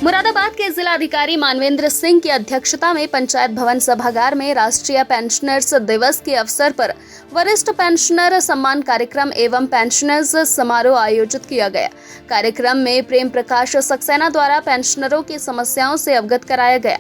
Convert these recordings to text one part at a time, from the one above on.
मुरादाबाद के जिलाधिकारी मानवेंद्र सिंह की अध्यक्षता में पंचायत भवन सभागार में राष्ट्रीय पेंशनर्स दिवस के अवसर पर वरिष्ठ पेंशनर सम्मान कार्यक्रम एवं पेंशनर्स समारोह आयोजित किया गया। कार्यक्रम में प्रेम प्रकाश सक्सेना द्वारा पेंशनरों की समस्याओं से अवगत कराया गया।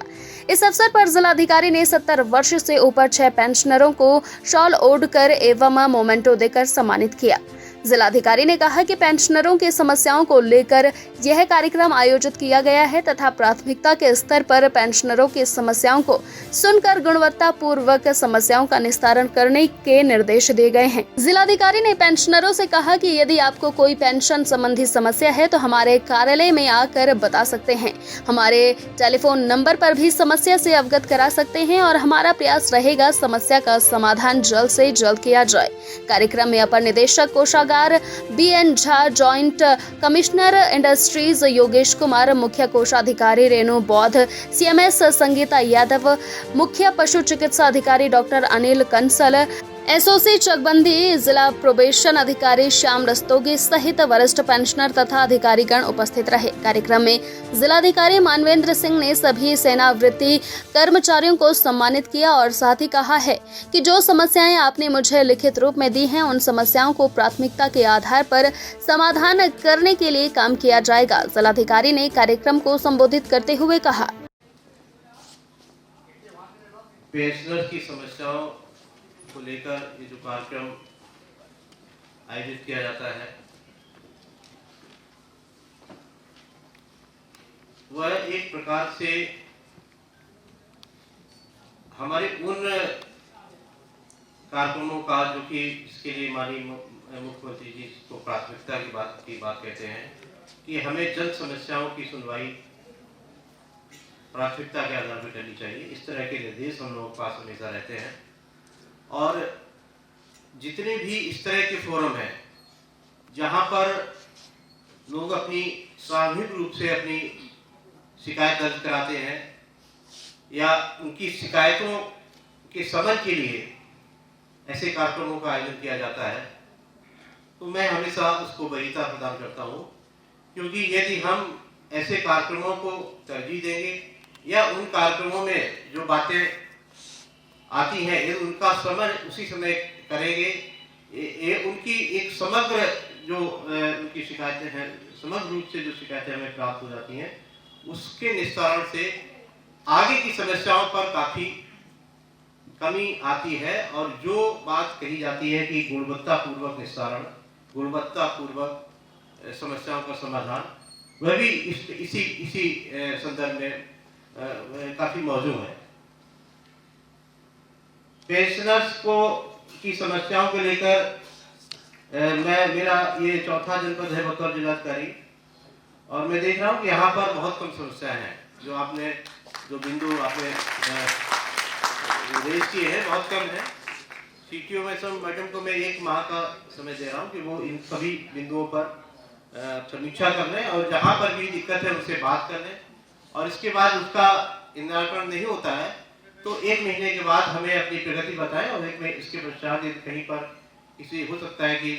इस अवसर पर जिलाधिकारी ने 70 वर्ष से ऊपर 6 पेंशनरों को शॉल ओढ़कर एवं मोमेंटो देकर सम्मानित किया। जिलाधिकारी ने कहा कि पेंशनरों की समस्याओं को लेकर यह कार्यक्रम आयोजित किया गया है तथा प्राथमिकता के स्तर पर पेंशनरों की समस्याओं को सुनकर गुणवत्ता पूर्वक समस्याओं का निस्तारण करने के निर्देश दिए गए हैं। जिलाधिकारी ने पेंशनरों से कहा कि यदि आपको कोई पेंशन संबंधी समस्या है तो हमारे कार्यालय में आकर बता सकते हैं। हमारे टेलीफोन नंबर पर भी समस्या से अवगत करा सकते हैं और हमारा प्रयास रहेगा समस्या का समाधान जल्द से जल्द किया जाए। कार्यक्रम में अपर निदेशक कोषागार BN Jha, joint commissioner industries Yogesh Kumar, मुख्य कोषाधिकारी रेणु बौद्ध, CMS संगीता यादव, मुख्य पशु चिकित्सा अधिकारी डॉक्टर अनिल कंसल, SOC चकबंदी, जिला प्रोबेशन अधिकारी श्याम रस्तोगी सहित वरिष्ठ पेंशनर तथा अधिकारीगण उपस्थित रहे। कार्यक्रम में जिलाधिकारी मानवेंद्र सिंह ने सभी सेवानिवृत्ति कर्मचारियों को सम्मानित किया और साथ ही कहा है कि जो समस्याएं आपने मुझे लिखित रूप में दी हैं, उन समस्याओं को प्राथमिकता के आधार पर समाधान करने के लिए काम किया जाएगा। जिलाधिकारी ने कार्यक्रम को संबोधित करते हुए कहा, पेंशनर्स की समस्याओं को लेकर ये जो कार्यक्रम आयोजित किया जाता है वह एक प्रकार से हमारे उन कार्यक्रमों का जो कि इसके लिए माननीय मुख्यमंत्री जी को प्राथमिकता की बात कहते हैं कि हमें जन समस्याओं की सुनवाई प्राथमिकता के आधार पर करनी चाहिए। इस तरह के निर्देश हम लोगों के पास हमेशा रहते हैं और जितने भी इस तरह के फोरम हैं जहां पर लोग अपनी सामूहिक रूप से अपनी शिकायत दर्ज कराते हैं या उनकी शिकायतों के समझ के लिए ऐसे कार्यक्रमों का आयोजन किया जाता है, तो मैं हमेशा उसको वरीयता प्रदान करता हूं, क्योंकि यदि हम ऐसे कार्यक्रमों को तरजीह देंगे या उन कार्यक्रमों में जो बातें आती हैं यदि उनका समझ उसी समय करेंगे, ये उनकी एक समग्र जो उनकी शिकायतें हैं, समग्र रूप से जो शिकायतें हमें प्राप्त हो जाती हैं, उसके निस्तारण से आगे की समस्याओं पर काफी कमी आती है और जो बात कही जाती है कि गुणवत्तापूर्वक निस्तारण, गुणवत्तापूर्वक समस्याओं का समाधान, वह भी इसी संदर्भ में काफी मौजूद है। पेंशनर्स की समस्याओं को लेकर मेरा ये चौथा जनपद है बतौर जिलाधिकारी और मैं देख रहा हूँ कि यहाँ पर बहुत कम समस्याएं हैं। जो बिंदु आपने रेज किए हैं बहुत कम है। CTO मैडम को मैं 1 माह का समय दे रहा हूँ कि वो इन सभी बिंदुओं पर समीक्षा कर लें और जहाँ पर भी दिक्कत है उनसे बात कर लें और इसके बाद उसका निराकरण नहीं होता है तो 1 महीने के बाद हमें अपनी प्रगति बताएं और इसके पश्चात कहीं पर किसी हो सकता है कि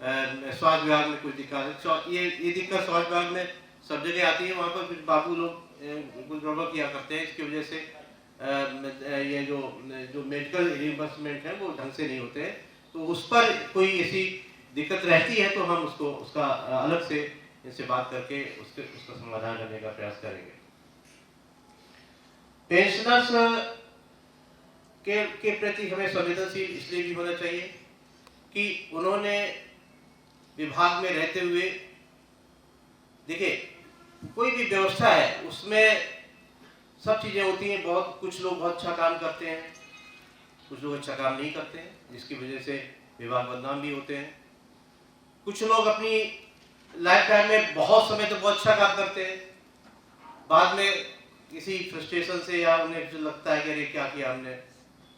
स्वास्थ्य विभाग में कुछ दिक्कत है। ये दिक्कत स्वास्थ्य विभाग में सब जगह आती है, वहाँ पर कुछ बाबू लोग कुछ गड़बड़ किया करते हैं, इसकी वजह से ये जो मेडिकल रिइंबर्समेंट है वो ढंग से नहीं होते हैं, तो उस पर कोई ऐसी दिक्कत रहती है तो हम उसका अलग से इनसे बात करके उसका समाधान करने का प्रयास करेंगे। पेंशनर्स के प्रति हमें संवेदनशील इसलिए भी होना चाहिए कि उन्होंने विभाग में रहते हुए, देखिए कोई भी व्यवस्था है उसमें सब चीजें होती हैं, कुछ लोग बहुत अच्छा काम करते हैं, कुछ लोग अच्छा काम नहीं करते हैं, जिसकी वजह से विभाग बदनाम भी होते हैं। कुछ लोग अपनी लाइफ टाइम में बहुत समय तो बहुत अच्छा काम करते हैं, बाद में किसी फ्रस्ट्रेशन से या उन्हें जो लगता है कि अरे क्या किया हमने,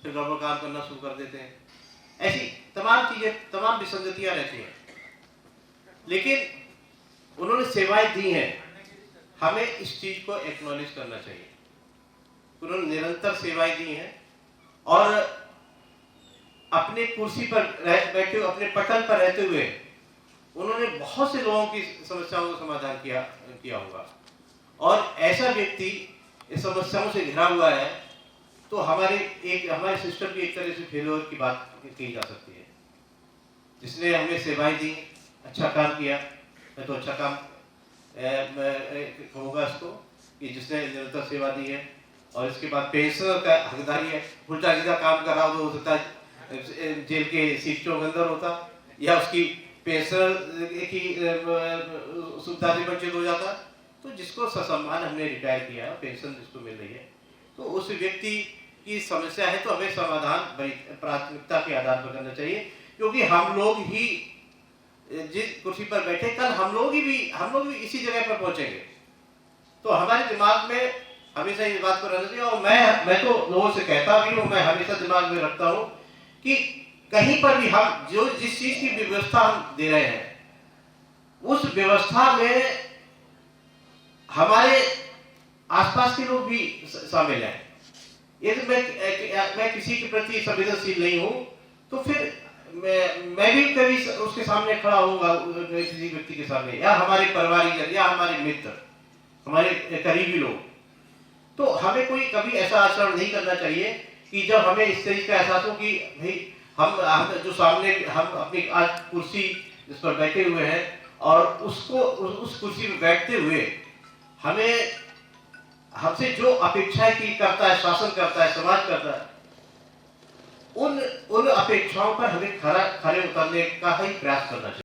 फिर गड़बड़ काम करना शुरू कर देते हैं। ऐसी तमाम चीजें, तमाम विसंगतियां रहती हैं, लेकिन उन्होंने सेवाएं दी हैं, हमें इस चीज को एक्नॉलेज करना चाहिए। उन्होंने निरंतर सेवाएं दी हैं और अपने कुर्सी पर बैठे, अपने पटल पर रहते हुए उन्होंने बहुत से लोगों की समस्याओं का समाधान किया होगा। और ऐसा व्यक्ति इस समस्याओं से घिरा हुआ है, तो हमारे सिस्टम की एक तरह से फेलियर की बात की जा सकती है। जिसने हमें सेवाएं दी, अच्छा काम किया, मैं तो अच्छा काम कहूँगा इसको, कि जिसने निरंतर सेवा दी है। और इसके बाद पेंशनर का हकदारी है, उल्टा सीधा काम कर रहा हो तो सकता है जेल के सीटों के अंदर होता, या उसकी पेंशन की सुविधा से वंचित हो जाता। तो जिसको ससम्मान हमने रिटायर किया है, पेंशन जिसको मिल रही है, तो उस व्यक्ति की समस्या है तो हमें समाधान प्राथमिकता के आधार पर करना चाहिए, क्योंकि हम लोग ही जिस कुर्सी पर बैठे, कल हम लोग भी इसी जगह पर पहुंचेंगे। तो हमारे दिमाग में हमेशा इस बात को रहना चाहिए। और मैं तो लोगों से कहता भी हूँ, मैं हमेशा दिमाग में रखता हूँ कि कहीं पर भी हम जिस चीज की व्यवस्था हम दे रहे हैं, उस व्यवस्था में हमारे आसपास के लोग भी शामिल हैं। यदि मैं किसी के प्रति संवेदनशील नहीं हूं, तो फिर मैं भी कभी उसके सामने खड़ा होऊंगा, किसी व्यक्ति के सामने, या हमारे परिवारिक या हमारे मित्र, हमारे करीबी लोग। तो हमें कोई कभी ऐसा आचरण नहीं करना चाहिए कि जब हमें इस चीज का एहसास हो कि भाई हम जो सामने हम अपनी आज कुर्सी जिस पर बैठे हुए हैं, और उस कुर्सी पर बैठते हुए हमें हमसे जो अपेक्षाएं की करता है, शासन करता है, समाज करता है, उन अपेक्षाओं पर हमें खरे उतरने का ही प्रयास करना चाहिए।